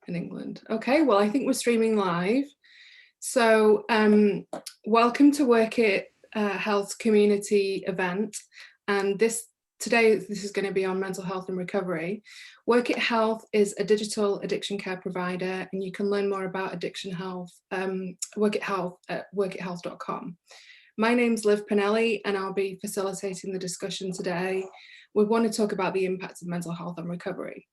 in England. Okay, well, I think we're streaming live. So welcome to Work It Health community event. And today this is going to be on mental health and recovery. Work It Health is a digital addiction care provider, and you can learn more about addiction health, Work It Health at workithealth.com. My name's Liv Penelle, and I'll be facilitating the discussion today. We want to talk about the impact of mental health on recovery.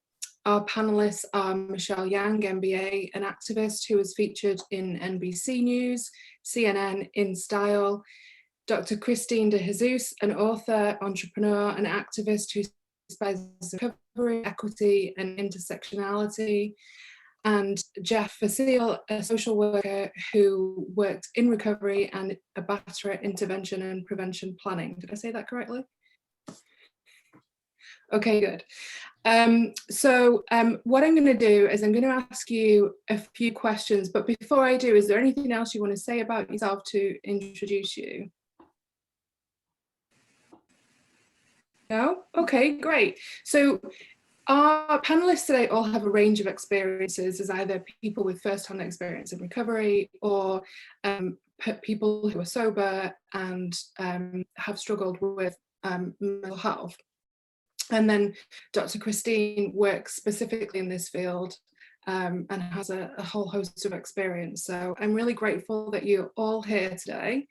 Our panelists are Michelle Yang MBA, an activist who was featured in NBC News, CNN, InStyle, Dr. Kristine De Jesus, an author, entrepreneur, and activist who specializes in recovery, equity, and intersectionality, and Geoff Vasile, a social worker who worked in recovery and a batterer intervention and prevention planning. Did I say that correctly? Okay, good. What I'm going to do is I'm going to ask you a few questions, but before I do, is there anything else you want to say about yourself to introduce you? No? Okay, great. So our panelists today all have a range of experiences as either people with first-hand experience in recovery or people who are sober and have struggled with mental health. And then Dr. Kristine works specifically in this field and has a whole host of experience. So I'm really grateful that you're all here today.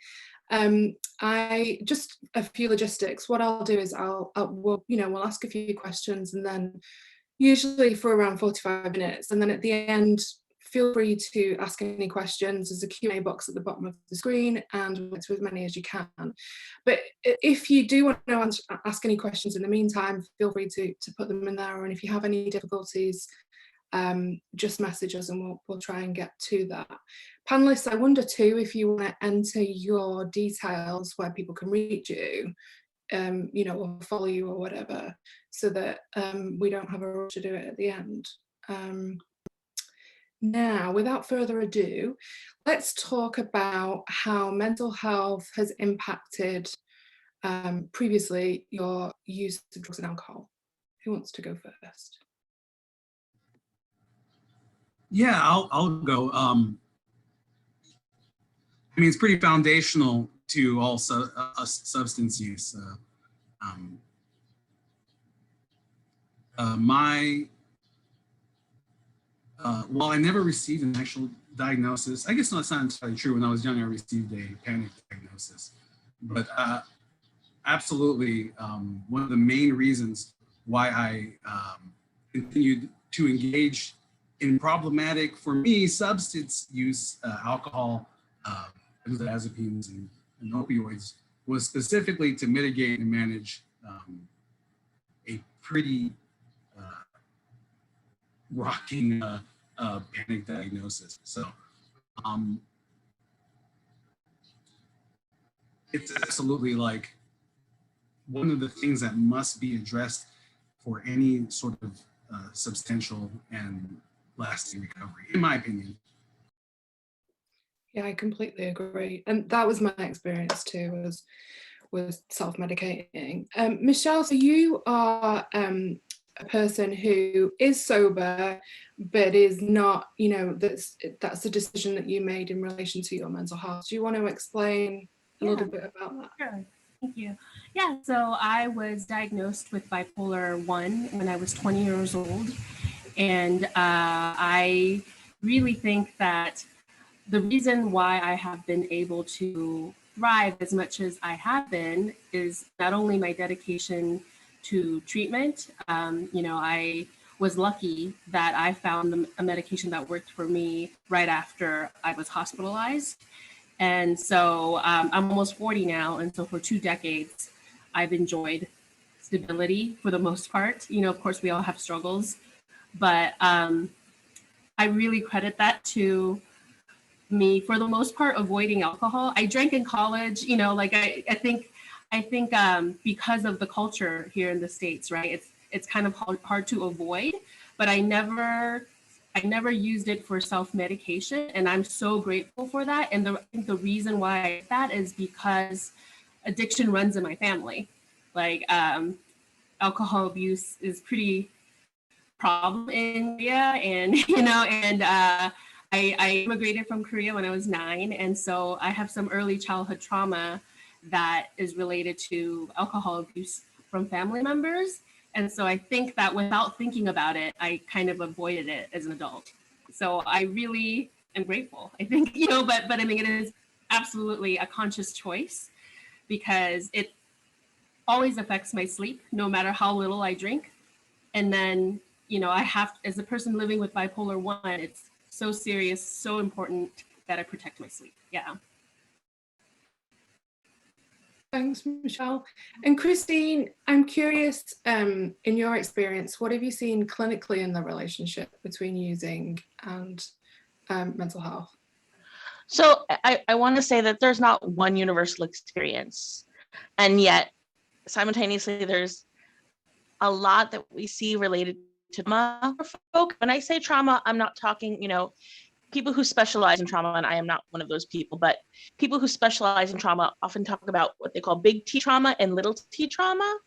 I just a few logistics. What I'll do is we'll ask a few questions, and then usually for around 45 minutes. And then at the end, feel free to ask any questions. There's a Q&A box at the bottom of the screen, and we'll get to as many as you can. But if you do want to ask any questions in the meantime, feel free to put them in there. And if you have any difficulties, just message us and we'll try and get to that. Panelists, I wonder too if you want to enter your details where people can reach you, or follow you or whatever, so that we don't have a rush to do it at the end. Now, without further ado, let's talk about how mental health has impacted previously your use of drugs and alcohol. Who wants to go first? Yeah, I'll go. I mean, it's pretty foundational to all substance use. While I never received an actual diagnosis, I guess that's not entirely true. When I was young, I received a panic diagnosis. But absolutely, one of the main reasons why I continued to engage in problematic, for me, substance use, alcohol, benzodiazepines, and opioids, was specifically to mitigate and manage a pretty rocking panic diagnosis. So it's absolutely like one of the things that must be addressed for any sort of substantial and lasting recovery, in my opinion. Yeah, I completely agree. And that was my experience too, was self-medicating. Michelle, so you are a person who is sober, but is not, that's a decision that you made in relation to your mental health. Do you want to explain a little bit about that? Sure, thank you. Yeah, so I was diagnosed with bipolar 1 when I was 20 years old. And I really think that the reason why I have been able to thrive as much as I have been is not only my dedication to treatment. I was lucky that I found a medication that worked for me right after I was hospitalized. And so I'm almost 40 now. And so for 2 decades, I've enjoyed stability for the most part. Of course, we all have struggles, but I really credit that to me, for the most part, avoiding alcohol. I drank in college, I think because of the culture here in the States, right? It's kind of hard to avoid, but I never used it for self-medication, and I'm so grateful for that. And I think the reason why that is because addiction runs in my family. Alcohol abuse is pretty problem in Korea, and I immigrated from Korea when I was 9, and so I have some early childhood trauma that is related to alcohol abuse from family members. And so I think that without thinking about it, I kind of avoided it as an adult. So I really am grateful. I think, but I mean, it is absolutely a conscious choice because it always affects my sleep, no matter how little I drink. And then, I have, as a person living with bipolar 1, it's so serious, so important that I protect my sleep. Yeah. Thanks, Michelle. And Kristine, I'm curious, in your experience, what have you seen clinically in the relationship between using and mental health? So I want to say that there's not one universal experience, and yet simultaneously there's a lot that we see related to trauma. When I say trauma, I'm not talking, people who specialize in trauma, and I am not one of those people, but people who specialize in trauma often talk about what they call big T trauma and little t trauma.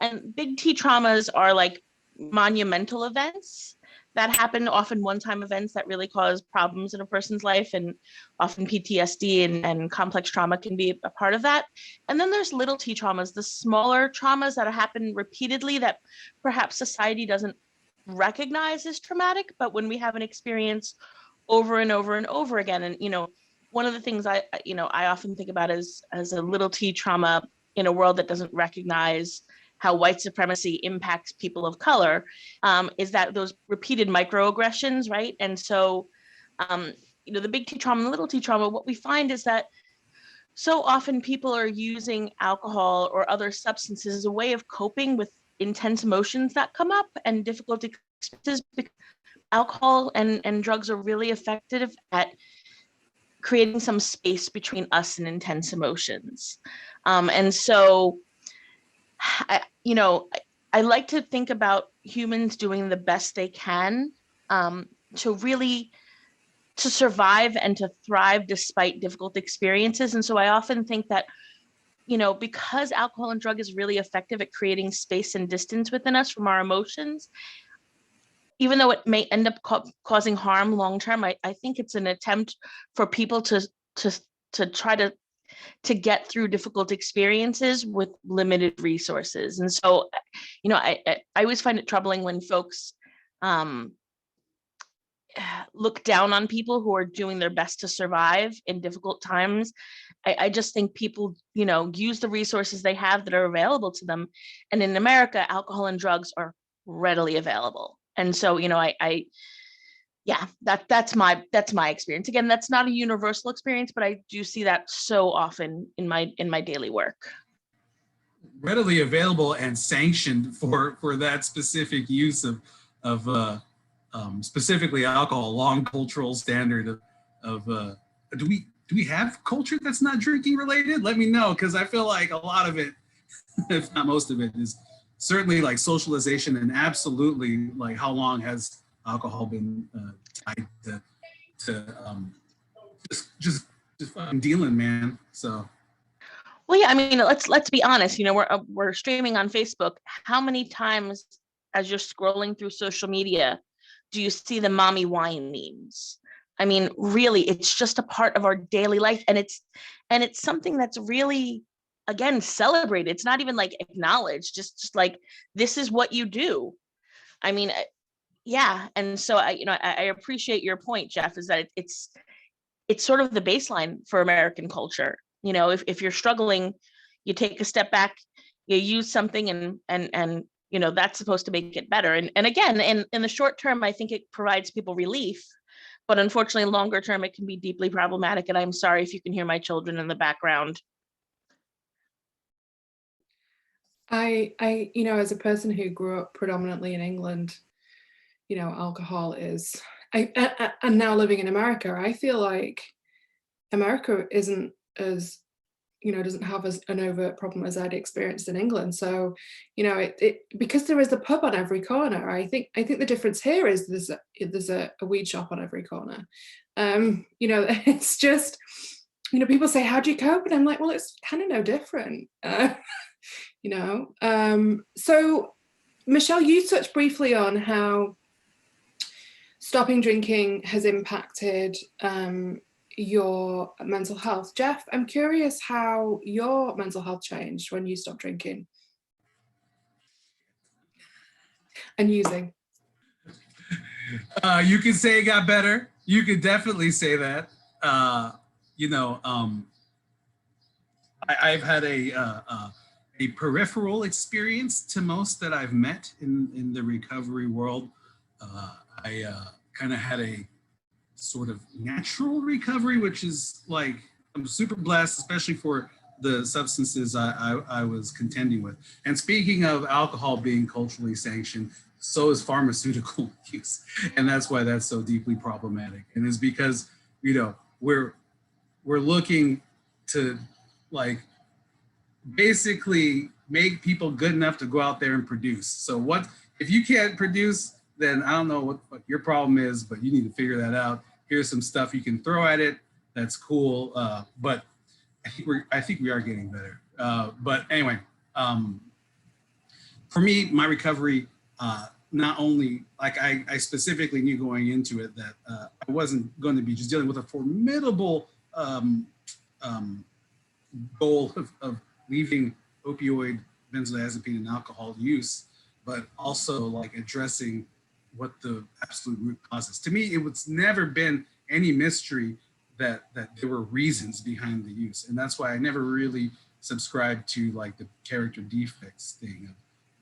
And big T traumas are like monumental events that happen, often one-time events that really cause problems in a person's life, and often PTSD and complex trauma can be a part of that. And then there's little T traumas, the smaller traumas that happen repeatedly that perhaps society doesn't recognize as traumatic, but when we have an experience over and over and over again. And, one of the things I often think about as a little T trauma in a world that doesn't recognize how white supremacy impacts people of color, is that those repeated microaggressions, right? And so, the big T trauma and the little T trauma, what we find is that so often people are using alcohol or other substances as a way of coping with intense emotions that come up and difficult experiences. Alcohol and drugs are really effective at creating some space between us and intense emotions. And so, I like to think about humans doing the best they can to survive and to thrive despite difficult experiences. And so I often think that, because alcohol and drug is really effective at creating space and distance within us from our emotions, even though it may end up causing harm long-term, I think it's an attempt for people to try to get through difficult experiences with limited resources. And so, I always find it troubling when folks look down on people who are doing their best to survive in difficult times. I just think people, use the resources they have that are available to them. And in America, alcohol and drugs are readily available. And so, that's my experience. Again, that's not a universal experience, but I do see that so often in my daily work. Readily available and sanctioned for that specific use of specifically alcohol, long cultural standard of do we have culture that's not drinking related? Let me know, because I feel like a lot of it, if not most of it, is certainly like socialization, and absolutely like how long has alcohol been tied to just fucking dealing, man. So. Well, yeah, I mean, let's be honest. We're streaming on Facebook. How many times, as you're scrolling through social media, do you see the mommy wine memes? I mean, really, it's just a part of our daily life, and it's something that's really, again, celebrated. It's not even like acknowledged. Just like, this is what you do. I mean, yeah. And so I appreciate your point, Geoff, is that it's sort of the baseline for American culture. If you're struggling, you take a step back, you use something, and that's supposed to make it better. And again, in the short term, I think it provides people relief, but unfortunately, longer term, it can be deeply problematic. And I'm sorry if you can hear my children in the background. I as a person who grew up predominantly in England, alcohol is, and now living in America, I feel like America isn't as, doesn't have as an overt problem as I'd experienced in England. So, it because there is a pub on every corner. I think the difference here is there's a weed shop on every corner. It's just, people say, how do you cope? And I'm like, well, it's kind of no different. So Michelle, you touched briefly on how stopping drinking has impacted your mental health. Geoff, I'm curious how your mental health changed when you stopped drinking and using. You could say it got better. You could definitely say that. I've had a peripheral experience to most that I've met in the recovery world. I kind of had a sort of natural recovery, which is like, I'm super blessed, especially for the substances I was contending with. And speaking of alcohol being culturally sanctioned, so is pharmaceutical use. And that's why that's so deeply problematic. And it's because, we're looking to like basically make people good enough to go out there and produce. So what, if you can't produce, then I don't know what your problem is, but you need to figure that out. Here's some stuff you can throw at it. That's cool. But I think we are getting better. But anyway, for me, my recovery, not only, like I specifically knew going into it that I wasn't going to be just dealing with a formidable goal of leaving opioid, benzodiazepine, and alcohol use, but also like addressing what the absolute root cause is. To me, it was never been any mystery that there were reasons behind the use. And that's why I never really subscribed to like the character defects thing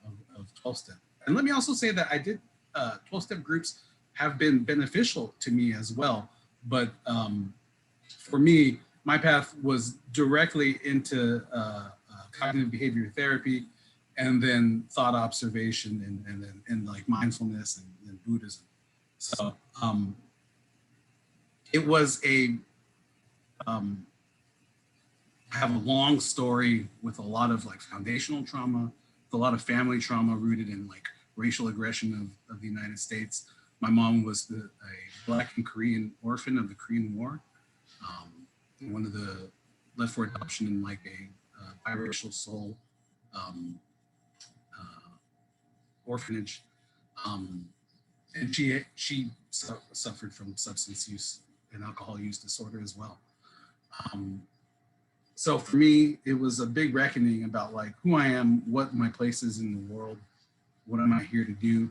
of 12-step. And let me also say that I did, 12-step groups have been beneficial to me as well. But for me, my path was directly into cognitive behavior therapy, and then thought observation, and like mindfulness and Buddhism. So it was I have a long story with a lot of like foundational trauma, with a lot of family trauma rooted in like racial aggression of the United States. My mom was a Black and Korean orphan of the Korean War. One of the left for adoption in like a biracial soul orphanage. And she suffered from substance use and alcohol use disorder as well. So for me, it was a big reckoning about like who I am, what my place is in the world, what am I here to do?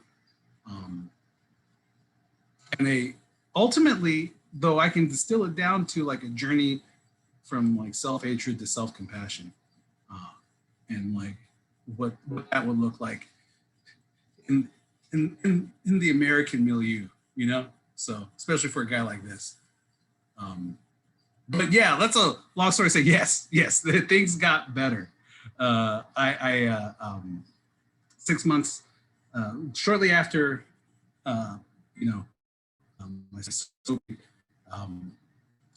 And ultimately, though I can distill it down to like a journey from like self-hatred to self-compassion, and like what that would look like in the American milieu, So especially for a guy like this. But yeah, that's a long story to say yes, things got better. 6 months, shortly after, I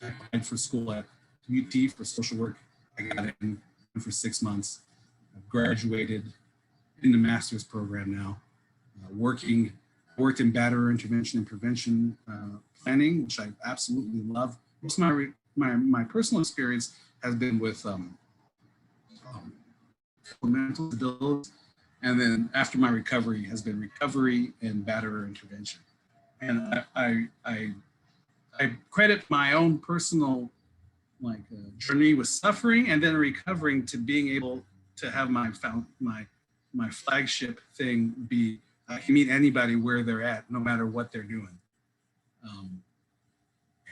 applied for school at UT for social work. I got in for 6 months. I've graduated in the master's program now. Worked in batterer intervention and prevention planning, which I absolutely love. Most of my personal experience has been with mental disabilities, and then after my recovery has been recovery and batterer intervention. And I credit my own personal journey with suffering and then recovering to being able to have my flagship thing be I can meet anybody where they're at, no matter what they're doing.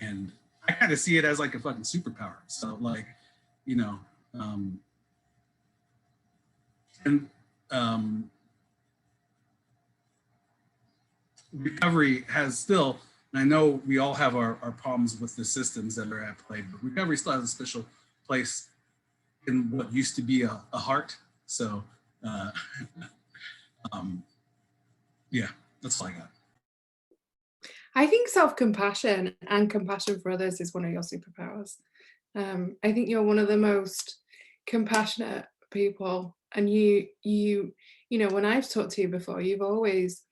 And I kind of see it as like a fucking superpower. So recovery has still, and I know we all have our problems with the systems that are at play, but recovery still has a special place in what used to be a heart. So yeah, that's all I got. I think self-compassion and compassion for others is one of your superpowers. I think you're one of the most compassionate people, and you when I've talked to you before, you've always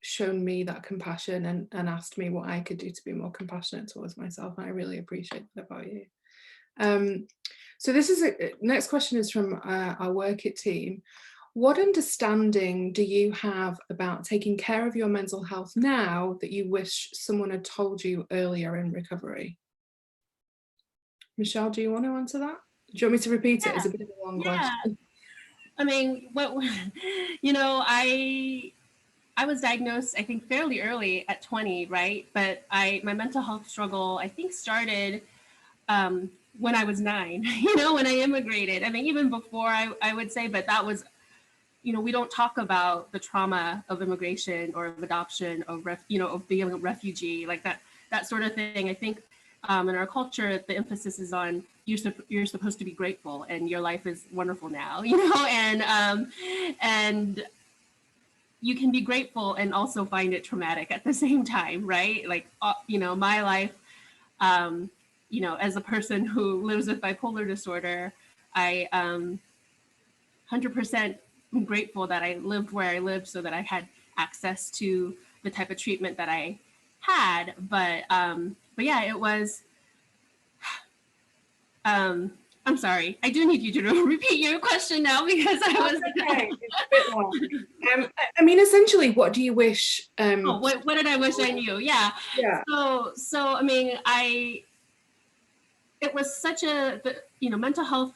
shown me that compassion and asked me what I could do to be more compassionate towards myself, and I really appreciate that about you. So this is next question is from our Work It team. What understanding do you have about taking care of your mental health now that you wish someone had told you earlier in recovery? Michelle, do you want to answer that? Do you want me to repeat it? It's a bit of a long question. I mean, I was diagnosed, I think, fairly early at 20, right? But my mental health struggle, I think, started when I was 9, when I immigrated. I mean, even before, I would say, but that was, we don't talk about the trauma of immigration or of adoption, of being a refugee, like that sort of thing. I think in our culture, the emphasis is on you're supposed to be grateful and your life is wonderful now, and you can be grateful and also find it traumatic at the same time, right? Like, my life, as a person who lives with bipolar disorder, I 100% am grateful that I lived where I lived so that I had access to the type of treatment that I had. But yeah, it was, I'm sorry, I do need you to repeat your question now because I was okay. It's a bit long. I mean, essentially, what do you wish? What did I wish I knew? Yeah. So I mean, it was such mental health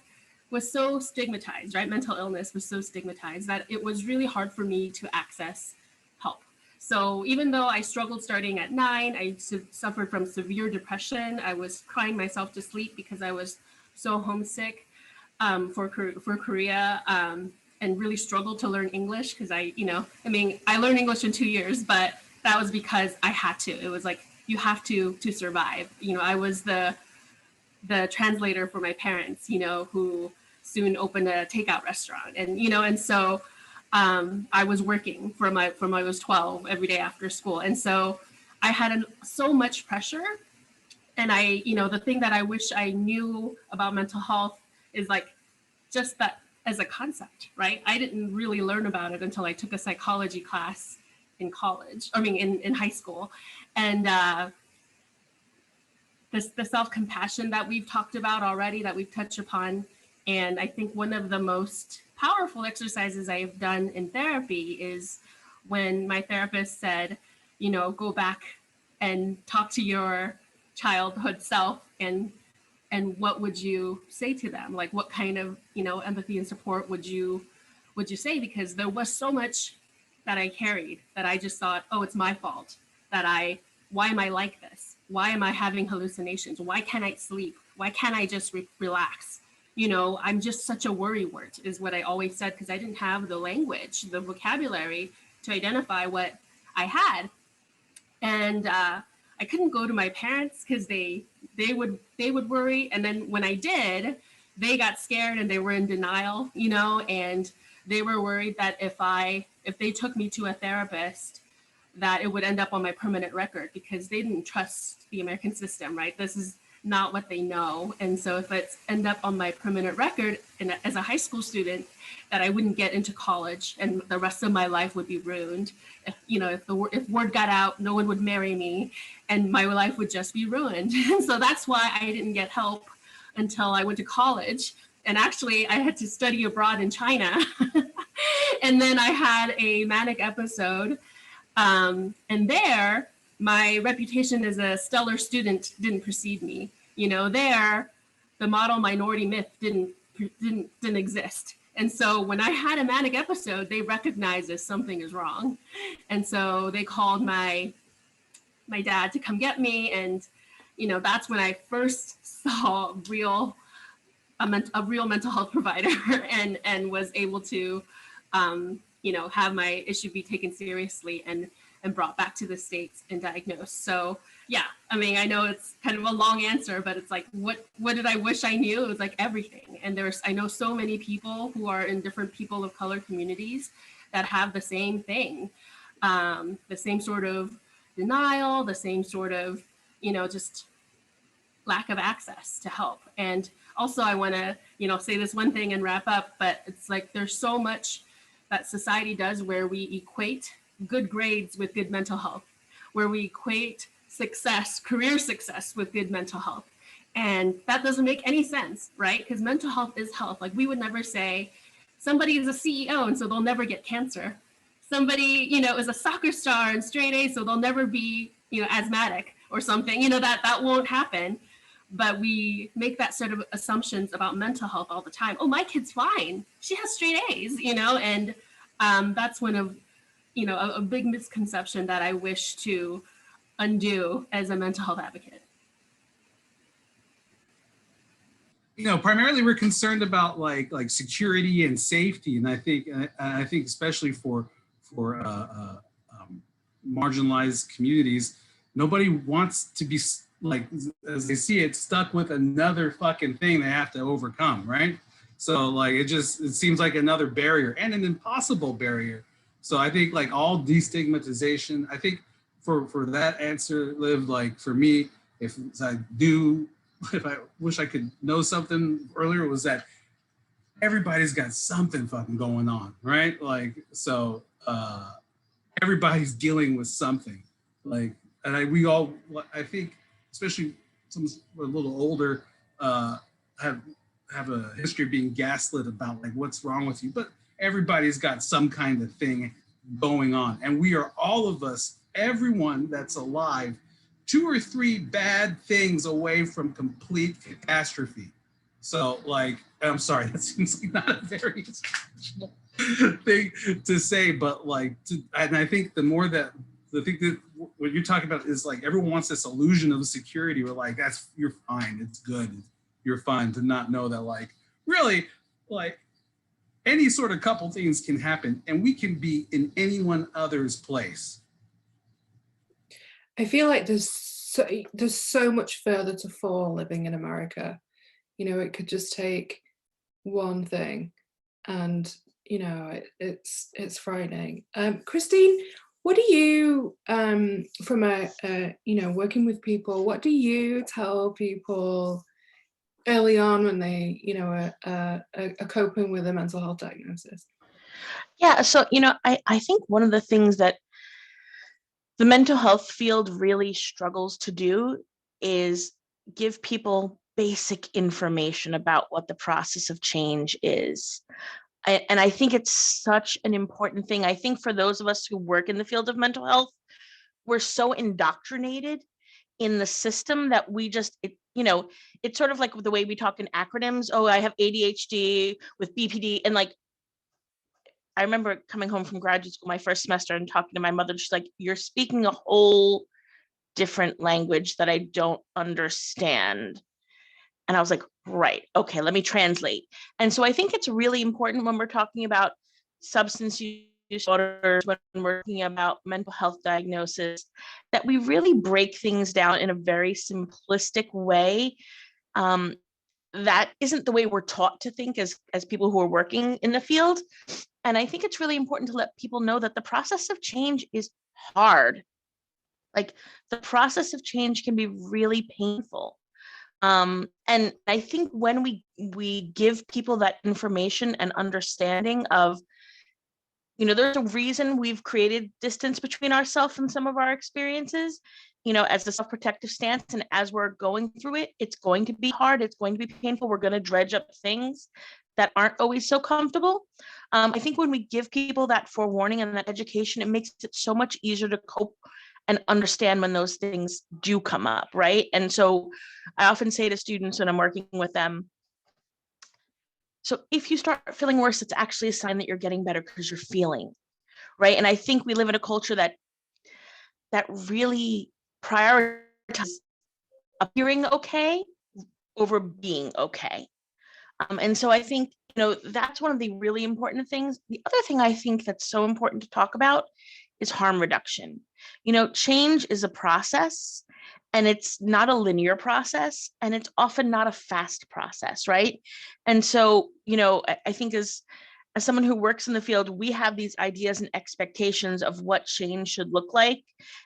was so stigmatized, right? Mental illness was so stigmatized that it was really hard for me to access help. So even though I struggled starting at 9, I suffered from severe depression. I was crying myself to sleep because I was so homesick for Korea, and really struggled to learn English because I learned English in 2 years, but that was because I had to. It was like, you have to survive. I was the translator for my parents, who soon opened a takeout restaurant, and so I was working from I was 12 every day after school, and so I had so much pressure. And the thing that I wish I knew about mental health is like just that as a concept, right? I didn't really learn about it until I took a psychology class in college. I mean, in high school, and the self-compassion that we've talked about already, that we've touched upon. And I think one of the most powerful exercises I've done in therapy is when my therapist said, go back and talk to your childhood self, and what would you say to them? Like, what kind of, empathy and support would you say? Because there was so much that I carried that I just thought, oh, it's my fault why am I like this? Why am I having hallucinations? Why can't I sleep? Why can't I just relax? I'm just such a worrywart, is what I always said, because I didn't have the language, the vocabulary to identify what I had. And I couldn't go to my parents because they would worry. And then when I did, they got scared and they were in denial, and they were worried that if they took me to a therapist, that it would end up on my permanent record, because they didn't trust the American system, right? This is not what they know. And so if it's end up on my permanent record as a high school student, that I wouldn't get into college and the rest of my life would be ruined. If word got out, no one would marry me and my life would just be ruined. And so that's why I didn't get help until I went to college. And actually I had to study abroad in China. And then I had a manic episode. And there, my reputation as a stellar student didn't precede me. There, the model minority myth didn't exist. And so when I had a manic episode, they recognized that something is wrong. And so they called my dad to come get me. And, that's when I first saw a real mental health provider and was able to, have my issue be taken seriously and brought back to the States and diagnosed. So yeah, I mean, I know it's kind of a long answer, but it's like, what did I wish I knew? It was like everything. And I know so many people who are in different people of color communities that have the same thing, the same sort of denial, the same sort of, just lack of access to help. And also I want to, say this one thing and wrap up, but it's like, there's so much that society does where we equate good grades with good mental health, where we equate career success with good mental health. And that doesn't make any sense, right? Because mental health is health. Like, we would never say Somebody is a CEO, and so they'll never get cancer. Somebody, is a soccer star and straight A, so they'll never be, asthmatic or something, that won't happen. But we make that sort of assumptions about mental health all the time. Oh, my kid's fine. She has straight A's, and that's one of, a big misconception that I wish to undo as a mental health advocate. Primarily we're concerned about like security and safety, and I think especially for marginalized communities, nobody wants to be, like, as they see it, stuck with another fucking thing they have to overcome, right? So like it seems like another barrier, and an impossible barrier. So I think like all destigmatization, I think for that answer, Liv, like for me, if I wish I could know something earlier, was that everybody's got something fucking going on, right? Like, so everybody's dealing with something. Like, and I think, especially some who are a little older, have a history of being gaslit about like what's wrong with you, but everybody's got some kind of thing going on, and we are, all of us, everyone that's alive, 2 or 3 bad things away from complete catastrophe. So like, I'm sorry, that seems like not a very inspirational thing to say, but like, and I think that what you're talking about is like, everyone wants this illusion of security. We're like, you're fine, it's good, you're fine, to not know that like, really, like any sort of couple things can happen, and we can be in anyone other's place. I feel like there's so much further to fall living in America. It could just take one thing, and it's frightening. Kristine, what do you, from working with people, what do you tell people early on when they are coping with a mental health diagnosis? Yeah, so I think one of the things that the mental health field really struggles to do is give people basic information about what the process of change is. And I think it's such an important thing. I think for those of us who work in the field of mental health, we're so indoctrinated in the system that we just, it's sort of like the way we talk in acronyms. Oh, I have ADHD with BPD. And like, I remember coming home from graduate school my first semester and talking to my mother. She's like, you're speaking a whole different language that I don't understand. And I was like, right, okay, let me translate. And so I think it's really important when we're talking about substance use disorders, when we're talking about mental health diagnosis, that we really break things down in a very simplistic way. That isn't the way we're taught to think as people who are working in the field. And I think it's really important to let people know that the process of change is hard. Like, the process of change can be really painful. And I think when we give people that information and understanding of, there's a reason we've created distance between ourselves and some of our experiences, as a self-protective stance. And as we're going through it, it's going to be hard. It's going to be painful. We're going to dredge up things that aren't always so comfortable. I think when we give people that forewarning and that education, it makes it so much easier to cope and understand when those things do come up, right? And so I often say to students when I'm working with them, so if you start feeling worse, it's actually a sign that you're getting better because you're feeling, right? And I think we live in a culture that really prioritizes appearing okay over being okay. And so I think, that's one of the really important things. The other thing I think that's so important to talk about is harm reduction. Change is a process, and it's not a linear process, and it's often not a fast process, right? And so, I think as someone who works in the field, we have these ideas and expectations of what change should look like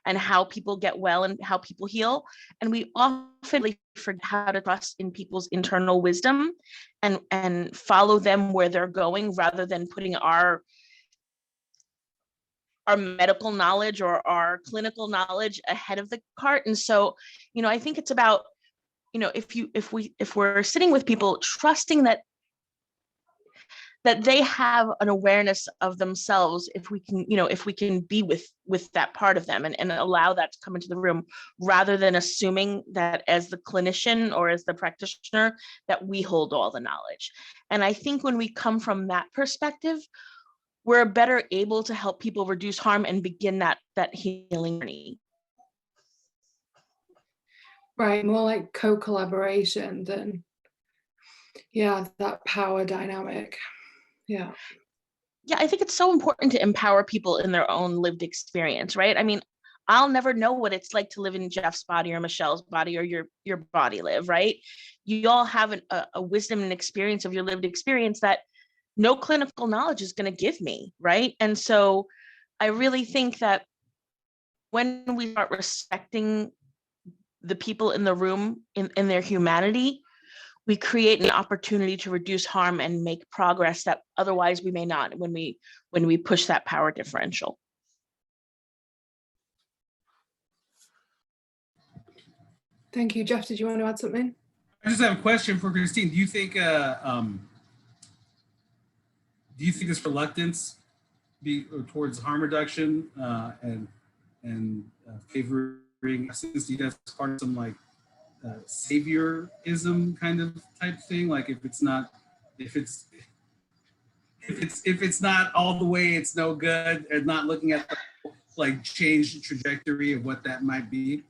and how people get well and how people heal. And we often forget how to trust in people's internal wisdom and follow them where they're going, rather than putting our medical knowledge or our clinical knowledge ahead of the cart. And so, I think it's about, if we're sitting with people, trusting that that they have an awareness of themselves if we can, if we can be with that part of them and allow that to come into the room, rather than assuming that as the clinician or as the practitioner that we hold all the knowledge. And I think when we come from that perspective, we're better able to help people reduce harm and begin that healing journey. Right, more like co-collaboration than, yeah, that power dynamic. Yeah. Yeah, I think it's so important to empower people in their own lived experience, right? I mean, I'll never know what it's like to live in Geoff's body or Michelle's body or your body live, right? You all have a wisdom and experience of your lived experience that no clinical knowledge is going to give me, right? And so I really think that when we start respecting the people in the room in their humanity, we create an opportunity to reduce harm and make progress that otherwise we may not when we push that power differential. Thank you. Geoff, did you want to add something? I just have a question for Kristine. Do you think this reluctance towards harm reduction and favoring abstinence, do you think that's part of some like saviorism kind of type thing? Like if it's not all the way, it's no good, and not looking at the like change trajectory of what that might be?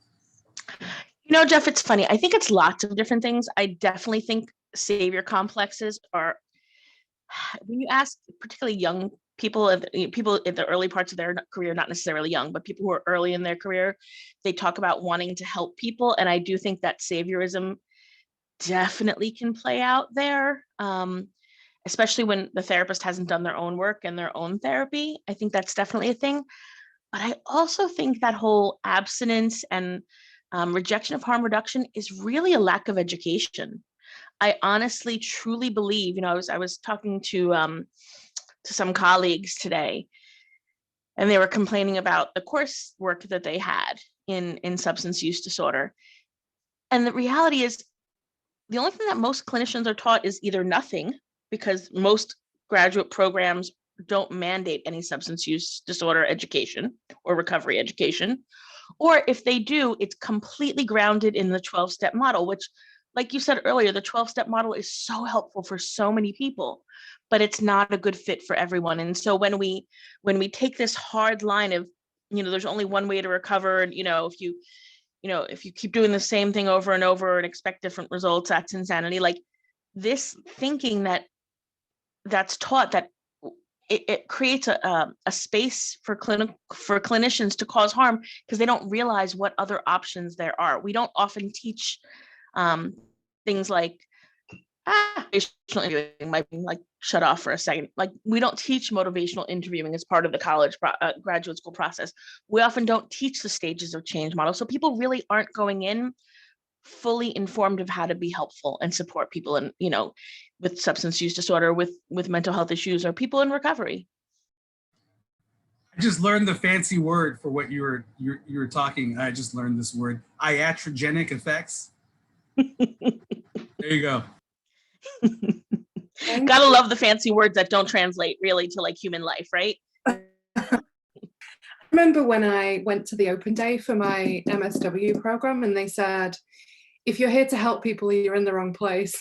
Geoff, it's funny. I think it's lots of different things. I definitely think savior complexes are, when you ask particularly young people, people in the early parts of their career, not necessarily young, but people who are early in their career, they talk about wanting to help people. And I do think that saviorism definitely can play out there, especially when the therapist hasn't done their own work and their own therapy. I think that's definitely a thing. But I also think that whole abstinence and rejection of harm reduction is really a lack of education. I honestly, truly believe, I was talking to some colleagues today, and they were complaining about the coursework that they had in substance use disorder. And the reality is, the only thing that most clinicians are taught is either nothing, because most graduate programs don't mandate any substance use disorder education or recovery education. Or if they do, it's completely grounded in the 12-step model, which, like you said earlier, the 12-step model is so helpful for so many people, but it's not a good fit for everyone. And so when we take this hard line of, there's only one way to recover, and if you keep doing the same thing over and over and expect different results, that's insanity. Like this thinking that's taught, that it creates a space for clinicians to cause harm, because they don't realize what other options there are. We don't often teach things like motivational interviewing, might be like shut off for a second. Like we don't teach motivational interviewing as part of the college graduate school process. We often don't teach the stages of change model. So people really aren't going in fully informed of how to be helpful and support people in, with substance use disorder, with mental health issues, or people in recovery. I just learned the fancy word for what you were talking. I just learned this word, iatrogenic effects. There you go. Gotta love the fancy words that don't translate really to like human life, right? I remember when I went to the open day for my MSW program, and they said, if you're here to help people, you're in the wrong place.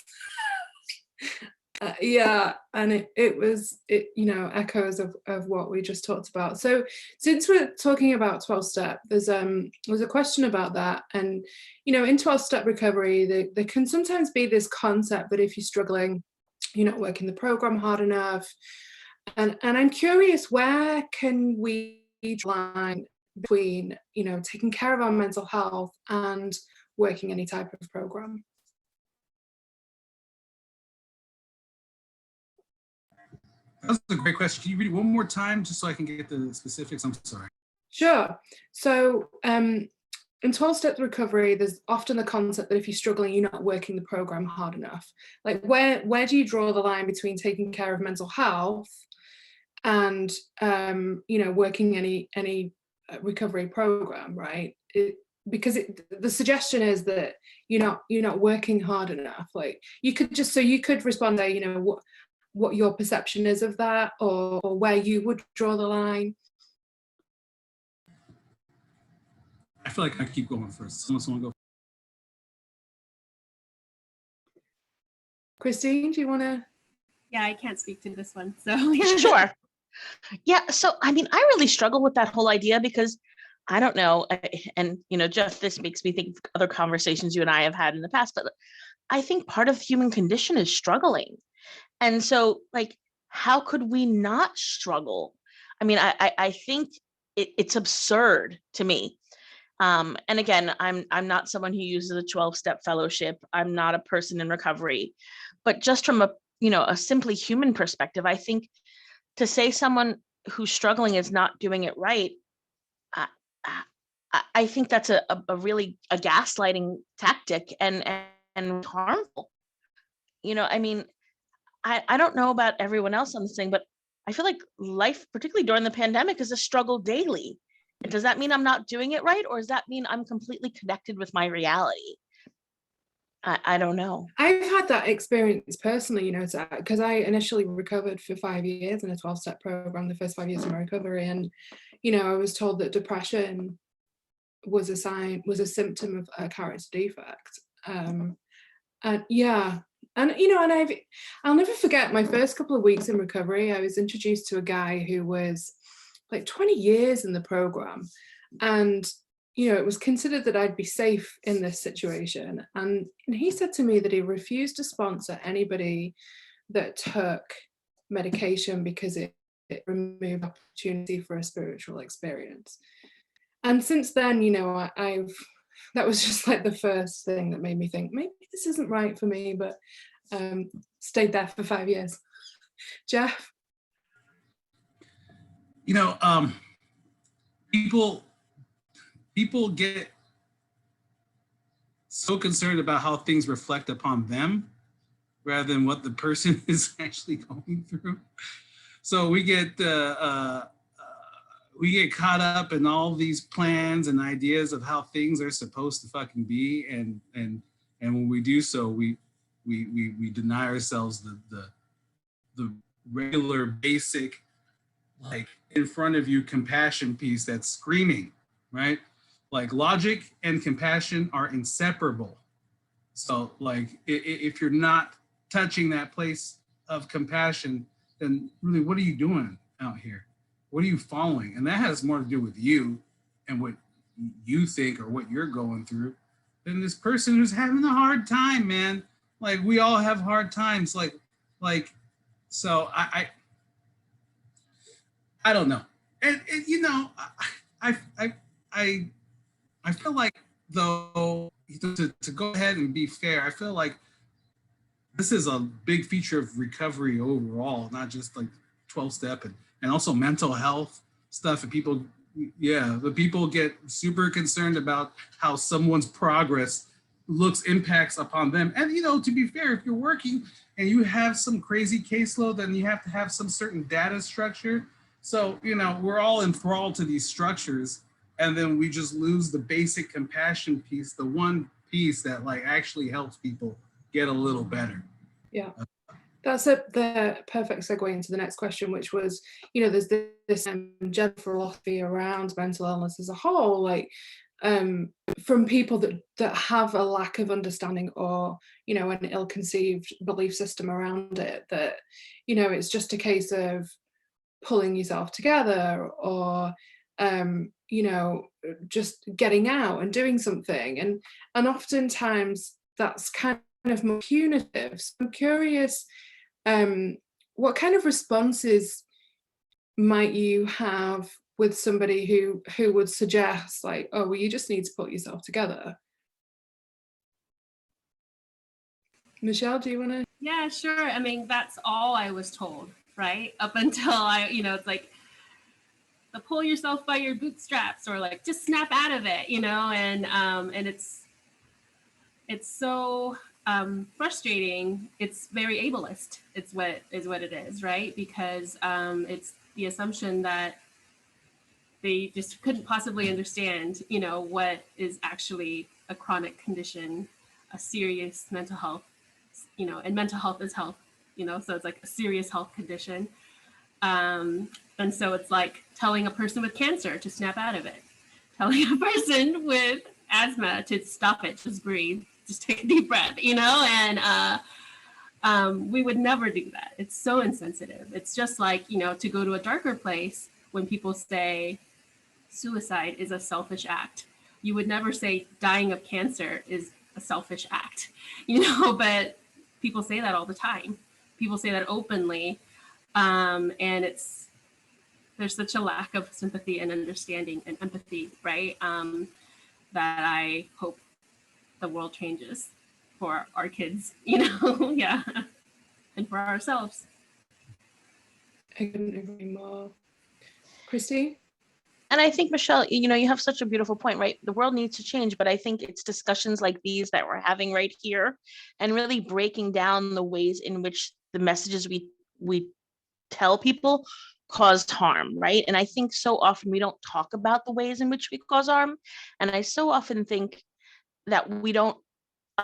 Yeah, and it was echoes of what we just talked about. So since we're talking about 12-step, there's a question about that. And in 12-step recovery, there can sometimes be this concept that if you're struggling, you're not working the program hard enough. And I'm curious, where can we line between taking care of our mental health and working any type of program? That's a great question. Can you read it one more time just so I can get the specifics? I'm sorry. Sure. So in 12-step recovery, there's often the concept that if you're struggling, you're not working the program hard enough. Like where do you draw the line between taking care of mental health and working any recovery program, right? Because the suggestion is that you're not working hard enough. Like you could respond there, what your perception is of that, or where you would draw the line? I feel like I keep going first. Someone go. Kristine, do you want to? Yeah, I can't speak to this one. So Sure. Yeah. So, I mean, I really struggle with that whole idea because I don't know. And, Geoff, this makes me think of other conversations you and I have had in the past, but I think part of the human condition is struggling. And so, like, how could we not struggle? I mean, I think it's absurd to me. And again, I'm not someone who uses a 12-step fellowship. I'm not a person in recovery, but just from a simply human perspective, I think to say someone who's struggling is not doing it right, I think that's a really a gaslighting tactic and harmful. I mean, I don't know about everyone else on this thing, but I feel like life, particularly during the pandemic, is a struggle daily. And does that mean I'm not doing it right? Or does that mean I'm completely connected with my reality? I don't know. I've had that experience personally, because I initially recovered for 5 years in a 12-step program, the first 5 years of my recovery. And, I was told that depression was a symptom of a character defect. And yeah. And, I'll never forget my first couple of weeks in recovery. I was introduced to a guy who was like 20 years in the program. And it was considered that I'd be safe in this situation. And he said to me that he refused to sponsor anybody that took medication because it removed opportunity for a spiritual experience. And since then, that was just like the first thing that made me think, maybe this isn't right for me, but stayed there for 5 years. Geoff? People get so concerned about how things reflect upon them rather than what the person is actually going through. So we get caught up in all these plans and ideas of how things are supposed to fucking be, and when we do so, we deny ourselves the regular basic, like, in front of you compassion piece that's screaming, right? Like, logic and compassion are inseparable. So, like, if you're not touching that place of compassion, then really, what are you doing out here? What are you following? And that has more to do with you and what you think or what you're going through than this person who's having a hard time, man. Like, we all have hard times. So I don't know. And I feel like, though, to go ahead and be fair, I feel like this is a big feature of recovery overall, not just like 12-step and also mental health stuff. And people get super concerned about how someone's progress impacts upon them. And, to be fair, if you're working and you have some crazy caseload, then you have to have some certain data structure. So, we're all enthralled to these structures, and then we just lose the basic compassion piece, the one piece that, like, actually helps people get a little better. Yeah. That's the perfect segue into the next question, which was, there's this general philosophy around mental illness as a whole, like, from people that have a lack of understanding or, an ill-conceived belief system around it, that, it's just a case of pulling yourself together or, just getting out and doing something. And oftentimes that's kind of more punitive. So I'm curious, what kind of responses might you have with somebody who would suggest, like, oh, well, you just need to put yourself together? Michelle, do you want to? Yeah, sure. I mean, that's all I was told, right? Up until it's like, the pull yourself by your bootstraps, or like, just snap out of it, and it's so frustrating. It's very ableist. It's what it is, right? Because it's the assumption that they just couldn't possibly understand, what is actually a chronic condition, a serious mental health, and mental health is health, so it's like a serious health condition. And so it's like telling a person with cancer to snap out of it, telling a person with asthma to stop it, just breathe, just take a deep breath, and we would never do that. It's so insensitive. It's just like, to go to a darker place when people say suicide is a selfish act. You would never say dying of cancer is a selfish act, but people say that all the time. People say that openly. And there's such a lack of sympathy and understanding and empathy, right? That I hope the world changes for our kids, yeah, and for ourselves. I couldn't agree more. Kristine? And I think, Michelle, you have such a beautiful point, right? The world needs to change, but I think it's discussions like these that we're having right here and really breaking down the ways in which the messages we tell people caused harm, right? And I think so often we don't talk about the ways in which we cause harm. And I so often think that we don't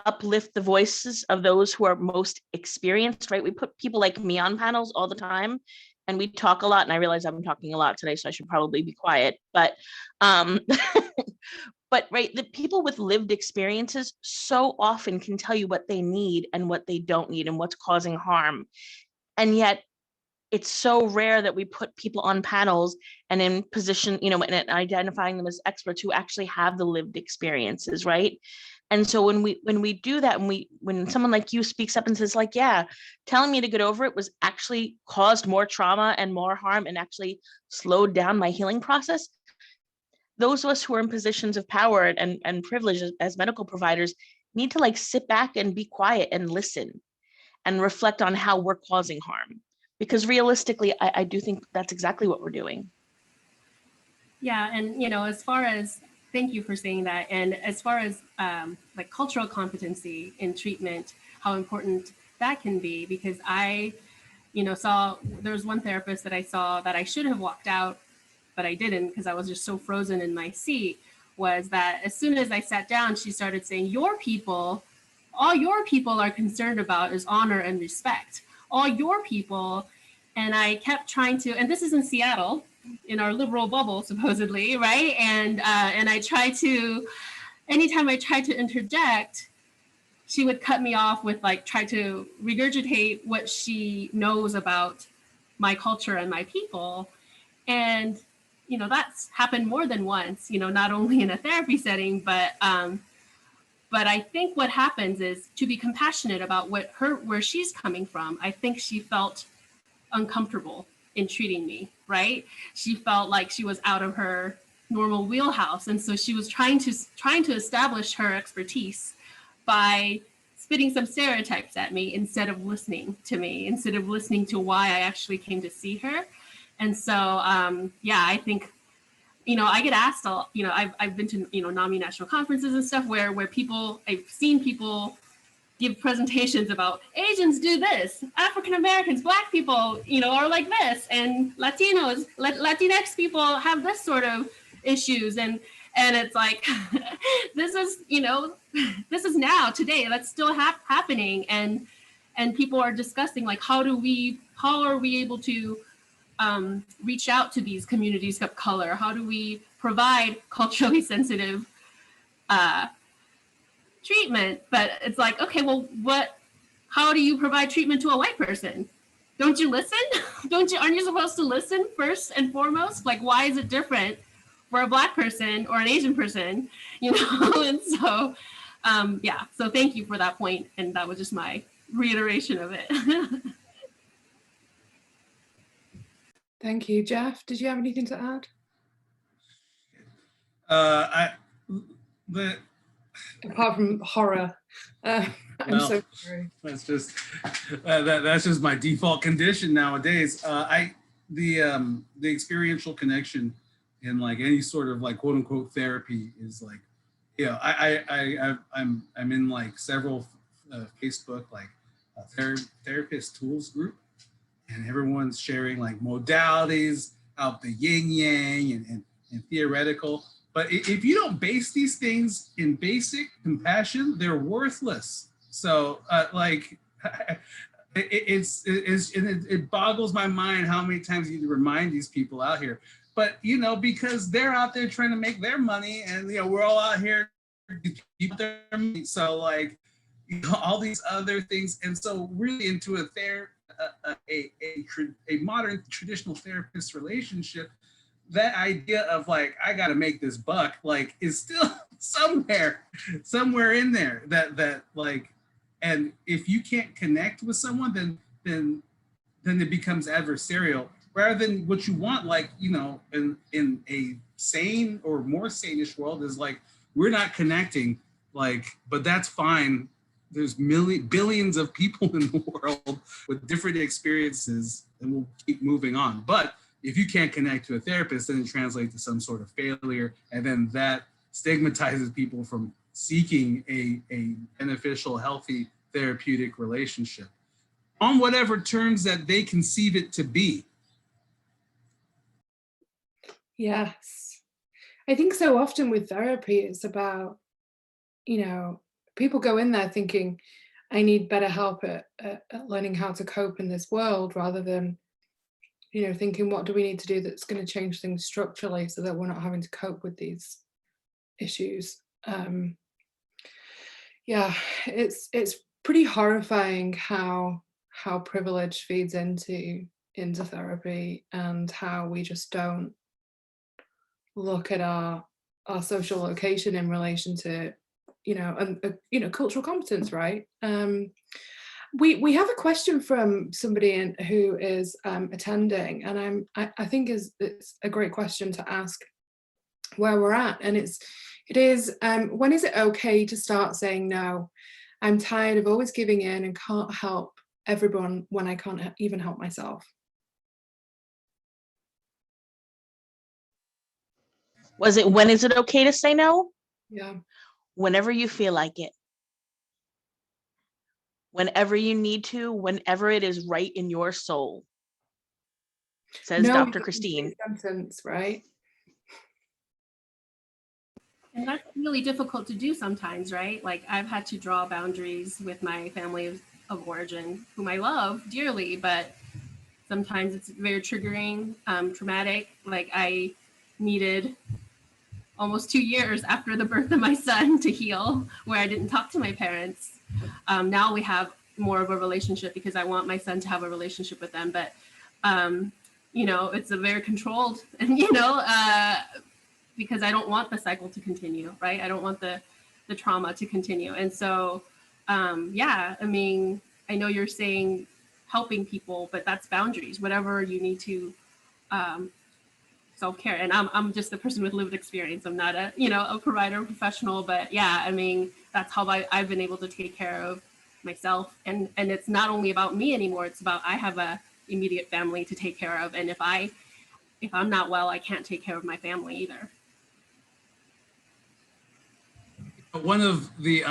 uplift the voices of those who are most experienced, right? We put people like me on panels all the time and we talk a lot, and I realize I'm talking a lot today, so I should probably be quiet, but but right, the people with lived experiences so often can tell you what they need and what they don't need and what's causing harm. And yet it's so rare that we put people on panels and in position, and identifying them as experts who actually have the lived experiences, right? And so when we do that, and when someone like you speaks up and says like, yeah, telling me to get over it was actually caused more trauma and more harm and actually slowed down my healing process, those of us who are in positions of power and privilege as medical providers need to like sit back and be quiet and listen and reflect on how we're causing harm. Because realistically, I do think that's exactly what we're doing. Yeah, and as far as, thank you for saying that. And as far as like cultural competency in treatment, how important that can be, because I, saw, there was one therapist that I saw that I should have walked out, but I didn't because I was just so frozen in my seat, was that as soon as I sat down, she started saying, all your people are concerned about is honor and respect. All your people. And I kept trying to, and this is in Seattle, in our liberal bubble, supposedly, right? And I tried to, anytime I tried to interject, she would cut me off with like, try to regurgitate what she knows about my culture and my people. And, that's happened more than once, not only in a therapy setting, but I think what happens is to be compassionate about where she's coming from. I think she felt uncomfortable in treating me, right? She felt like she was out of her normal wheelhouse. And so she was trying to establish her expertise by spitting some stereotypes at me instead of listening to me, instead of listening to why I actually came to see her. And so, I think, I get asked, I've been to, NAMI national conferences and stuff where I've seen people give presentations about Asians do this, African Americans, Black people, are like this, and Latinos, Latinx people have this sort of issues, and it's like this is now today that's still happening, and people are discussing like how are we able to reach out to these communities of color? How do we provide culturally sensitive treatment? But it's like, okay, well, how do you provide treatment to a white person? Don't you listen? Aren't you supposed to listen first and foremost? Like, why is it different for a Black person or an Asian person? And so, so thank you for that point. And that was just my reiteration of it. Thank you. Geoff, did you have anything to add? Apart from horror. I'm so sorry. That's just that's just my default condition nowadays. The experiential connection in like any sort of like quote unquote therapy is like, I'm in like several Facebook like therapist tools group, and everyone's sharing like modalities out the yin yang and theoretical. But if you don't base these things in basic compassion, they're worthless. So it boggles my mind how many times you remind these people out here. But, you know, because they're out there trying to make their money, and, you know, we're all out here to keep their money. So, like, you know, all these other things. And so really into a modern traditional therapist relationship, that idea of like, I got to make this buck, like, is still somewhere in there that like, and if you can't connect with someone, then it becomes adversarial rather than what you want. Like, you know, in a sane or more sane-ish world is like, we're not connecting, like, but that's fine. There's billions of people in the world with different experiences, and we'll keep moving on. But if you can't connect to a therapist, then it translates to some sort of failure, and then that stigmatizes people from seeking a beneficial, healthy, therapeutic relationship on whatever terms that they conceive it to be. Yes. I think so often with therapy, it's about, you know, people go in there thinking, I need better help at learning how to cope in this world, rather than, you know, thinking, what do we need to do that's going to change things structurally so that we're not having to cope with these issues. Yeah, it's pretty horrifying how privilege feeds into therapy, and how we just don't look at our social location in relation to, you know, cultural competence, right? We have a question from somebody who is attending, and I think it's a great question to ask where we're at, and it is when is it okay to start saying no? I'm tired of always giving in and can't help everyone when I can't even help myself. When is it okay to say no? Yeah. Whenever you feel like it. Whenever you need to, whenever it is right in your soul, says No, Dr. Kristine. Sentence, right? And that's really difficult to do sometimes, right? Like, I've had to draw boundaries with my family of origin, whom I love dearly, but sometimes it's very triggering, traumatic. Like, I needed almost 2 years after the birth of my son to heal, where I didn't talk to my parents. Now we have more of a relationship because I want my son to have a relationship with them. But, you know, it's a very controlled, and, you know, because I don't want the cycle to continue, right? I don't want the trauma to continue. And so, yeah, I mean, I know you're saying helping people, but that's boundaries, whatever you need to self-care. And I'm just a person with lived experience. I'm not a, you know, a provider professional, but yeah, I mean, that's how I've been able to take care of myself. And it's not only about me anymore, it's about, I have a immediate family to take care of. And if I'm not well, I can't take care of my family either. One of the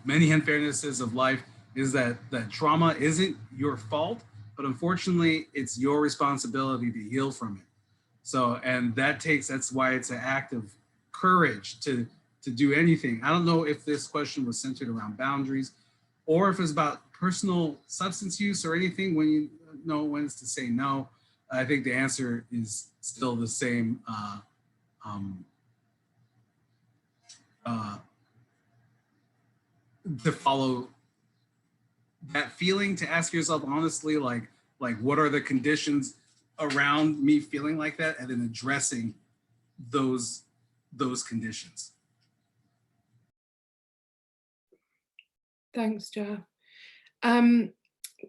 many unfairnesses of life is that trauma isn't your fault, but unfortunately it's your responsibility to heal from it. So, and that's why it's an act of courage to do anything. I don't know if this question was centered around boundaries or if it's about personal substance use or anything. When you know when it's to say no, I think the answer is still the same. To follow that feeling, to ask yourself honestly, like what are the conditions around me feeling like that, and then addressing those conditions. Thanks, Geoff.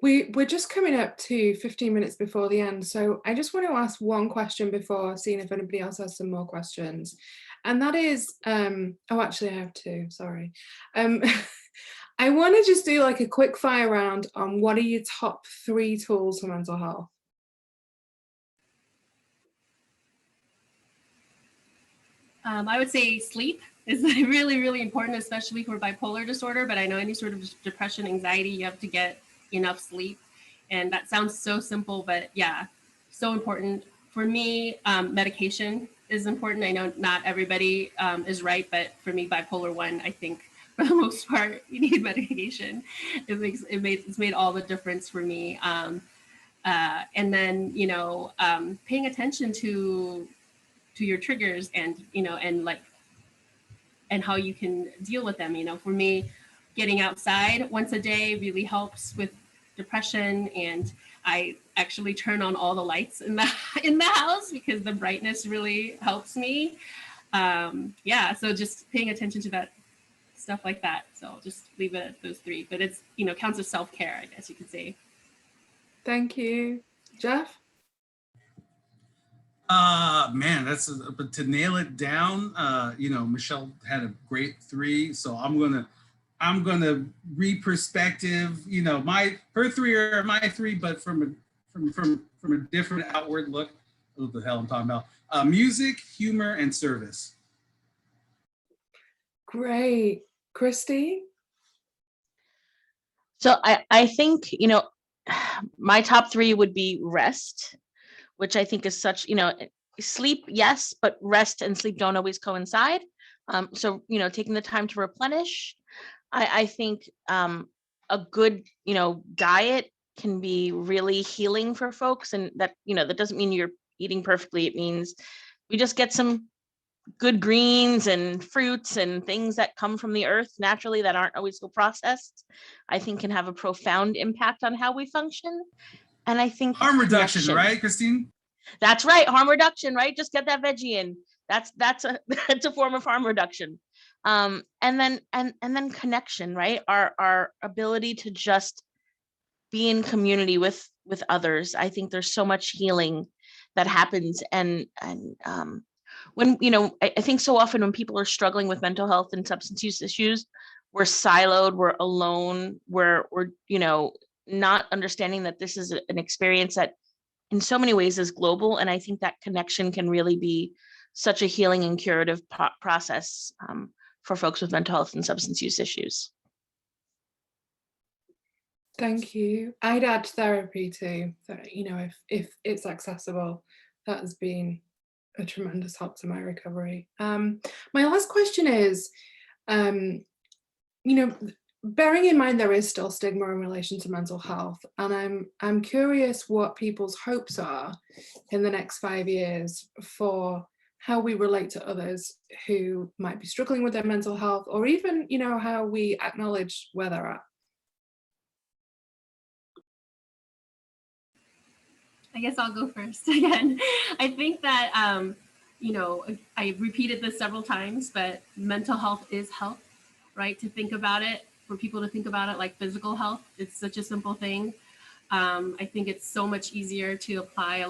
We're just coming up to 15 minutes before the end, so I just want to ask one question before seeing if anybody else has some more questions, and that is, oh, actually I have two, sorry. I want to just do like a quick fire round on what are your top 3 tools for mental health? I would say sleep is really, really important, especially for bipolar disorder. But I know any sort of depression, anxiety, you have to get enough sleep. And that sounds so simple, but yeah, so important. For me, medication is important. I know not everybody is right, but for me, bipolar 1, I think for the most part, you need medication. It's made all the difference for me. And then, paying attention to your triggers and, and how you can deal with them. For me, getting outside once a day really helps with depression, and I actually turn on all the lights in the house because the brightness really helps me. So just paying attention to that stuff like that. So I'll just leave it at those three, but it's, counts as self-care, I guess you could say. Thank you. Geoff? Man, but to nail it down, Michelle had a great 3, so I'm gonna re-perspective, her 3 are my 3, but from a different outward look. What the hell I'm talking about? Music, humor, and service. Great. Kristine? So I think, my top 3 would be rest, which I think is such, sleep, yes, but rest and sleep don't always coincide. So, taking the time to replenish. I think a good, diet can be really healing for folks. And that, that doesn't mean you're eating perfectly. It means we just get some good greens and fruits and things that come from the earth naturally that aren't always so processed, I think can have a profound impact on how we function. And I think harm reduction, connection. right, Kristine? That's right, harm reduction, right? Just get that veggie in. That's a form of harm reduction. And then connection, right? Our ability to just be in community with others. I think there's so much healing that happens, and when I think so often when people are struggling with mental health and substance use issues, we're siloed, we're alone, we're not understanding that this is an experience that in so many ways is global. And I think that connection can really be such a healing and curative process for folks with mental health and substance use issues. Thank you. I'd add therapy too. That, if it's accessible, that has been a tremendous help to my recovery. My last question is, bearing in mind there is still stigma in relation to mental health, and I'm curious what people's hopes are in the next 5 years for how we relate to others who might be struggling with their mental health, or even, how we acknowledge where they're at. I guess I'll go first again. I think that, I repeated this several times, but mental health is health, right? To think about it, for people to think about it like physical health. It's such a simple thing. I think it's so much easier to apply a